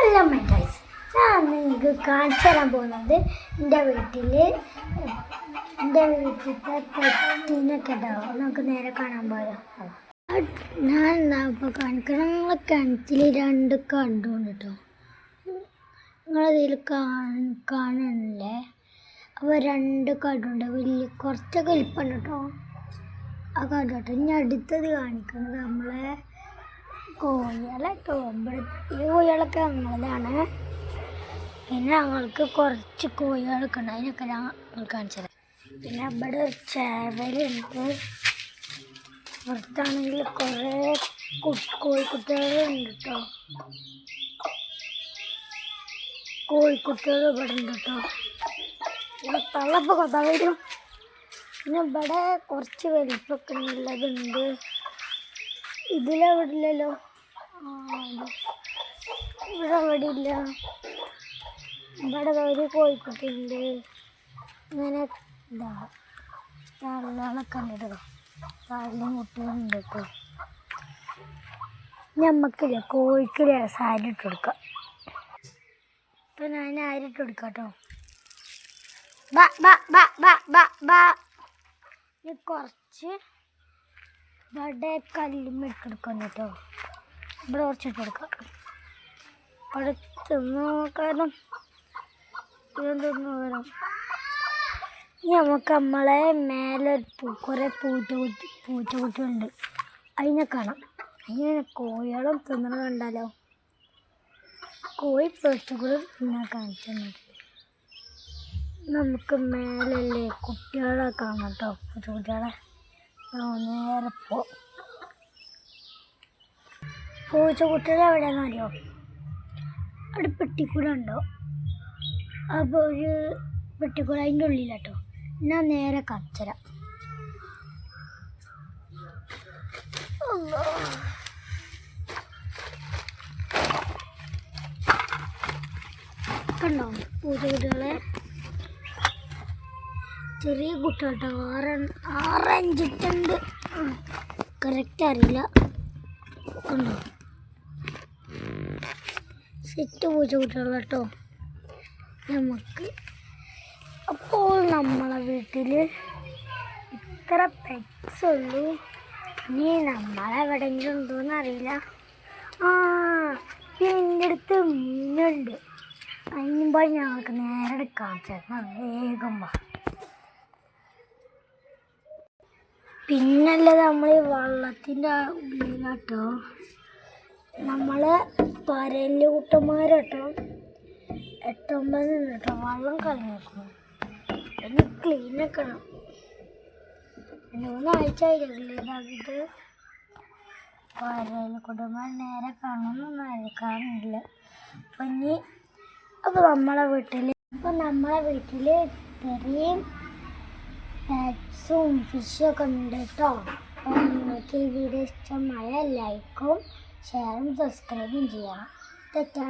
Hello my guys, ഞാൻ നിങ്ങൾക്ക് കാണിച്ചു തരാൻ പോകുന്നത് എൻ്റെ വീട്ടിലത്തെ പെട്ടിനൊക്കെ ഉണ്ടാവും. നമുക്ക് നേരെ കാണാൻ പോയാൽ ഞാൻ ഇപ്പോൾ കാണിക്കണം. നിങ്ങളെ കിണറ്റിൽ 2 കണ്ടുണ്ട് കേട്ടോ. നിങ്ങളതിൽ കാണണില്ലേ? അപ്പോൾ 2 കണ്ടുണ്ട്. വലിയ കുറച്ചൊക്കെ വലിപ്പമുണ്ട് കേട്ടോ. ആ കണ്ടു കേട്ടോ. ഇനി അടുത്തത് കാണിക്കുന്നത് നമ്മളെ കോഴികളെ കേട്ടോ. ഈ കോഴികളൊക്കെ ഞങ്ങളതാണ്. പിന്നെ ഞങ്ങൾക്ക് കുറച്ച് കോഴികളൊക്കെ ഉണ്ട്. അതിനൊക്കെ ഞങ്ങൾ കാണിച്ചത്. പിന്നെ ഇവിടെ ചേവലുണ്ട്. പുറത്താണെങ്കിൽ കുറേ കോഴിക്കുട്ടികളുണ്ട് കേട്ടോ. കോഴിക്കുട്ടികൾ ഇവിടെ ഉണ്ട് കേട്ടോ. ഇവിടെ തള്ളപ്പോൾ കൊതാ വരും. പിന്നെ ഇവിടെ കുറച്ച് വലിപ്പൊക്കെ ഉള്ളതുണ്ട്. ഇതിലെവിടെ ഇല്ലല്ലോ. ഇവിടെ അവിടെ ഇല്ല. ഇവിടെ ഒരു കോഴിക്കുട്ടിയുണ്ട്. ഇങ്ങനെ ഇതാ തള്ളകളൊക്കെ ഉണ്ട് കേട്ടോ. തള്ളും കുട്ടികളുണ്ട് കേട്ടോ. ഞമ്മക്കില്ല കോഴിക്കില്ല സാരി ഇട്ട് കൊടുക്കാം. ഇപ്പം ഞാൻ ആരി ഇട്ട് കൊടുക്കാം കേട്ടോ. കുറച്ച് ഇവിടെ കല്ലുമ്മ ഇട്ടെടുക്കാം കേട്ടോ. ഇവിടെ കുറച്ചിട്ട് കൊടുക്കാം. അവിടെ തിന്നോക്കാനും ഇതൊന്നും വരും. നമുക്ക് നമ്മളെ മേലെ കുറേ പൂച്ചക്കുട്ടികളുണ്ട്. അതിനെ കാണാം. അതിനെ കോഴികളും തിന്നണ കണ്ടാലോ. കോഴി പൂച്ചകളും തിന്നാൻ കാണിച്ചു. നമുക്ക് മേലല്ലേ കുട്ടികളെ കാണാം കേട്ടോ. പൂച്ചക്കുട്ടികളെ നേരെ പൂച്ചക്കുട്ടികൾ എവിടെയാണെന്ന് അറിയോ? അവിടെ പെട്ടിക്കൂട ഉണ്ടോ? അപ്പോൾ ഒരു പെട്ടിക്കൂട അതിൻ്റെ ഉള്ളിലാട്ടോ. ഞാൻ നേരെ കാണിച്ചുതരാം. കണ്ടോ പൂച്ചക്കുട്ടികളെ? ചെറിയ കുട്ടികൾട്ടോ. 6 ഇഞ്ചിട്ടുണ്ട്. കറക്റ്റ് അറിയില്ല. കണ്ടോ സെറ്റ് പൂച്ചക്കുട്ടികൾ കേട്ടോ നമുക്ക്. അപ്പോൾ നമ്മളെ വീട്ടിൽ ഇത്ര പെറ്റ്സ് ഉള്ളൂ. ഇനി നമ്മളെവിടെയെങ്കിലും ഉണ്ടോയെന്ന് അറിയില്ല. പിന്നെ എൻ്റെ അടുത്ത് മീനുണ്ട്. അതിനുമ്പോൾ ഞങ്ങൾക്ക് നേരെ കാണിച്ചാൽ വേഗം വാ. പിന്നല്ല നമ്മൾ വള്ളത്തിൻ്റെ ഉള്ളിലാട്ടോ. നമ്മൾ പരല് കുട്ടന്മാരട്ടോ 8-9 കേട്ടോ. വെള്ളം കളഞ്ഞേക്കണം. ഒന്ന് ക്ലീനൊക്കെ 2-3 ആഴ്ച ആയില്ലേ. പരല് കുട്ടന്മാർ നേരെ കാണുന്നൊന്നും കാണില്ല. അപ്പോൾ നമ്മളെ വീട്ടിൽ ഇത്രയും പാറ്റ്സും ഫിഷും ഒക്കെ ഉണ്ട് കേട്ടോ. അപ്പോൾ നിങ്ങൾക്ക് ഈ വീഡിയോ ഇഷ്ടമായ ലൈക്കും ഷെയറും സബ്സ്ക്രൈബും ചെയ്യണം. തെറ്റാ.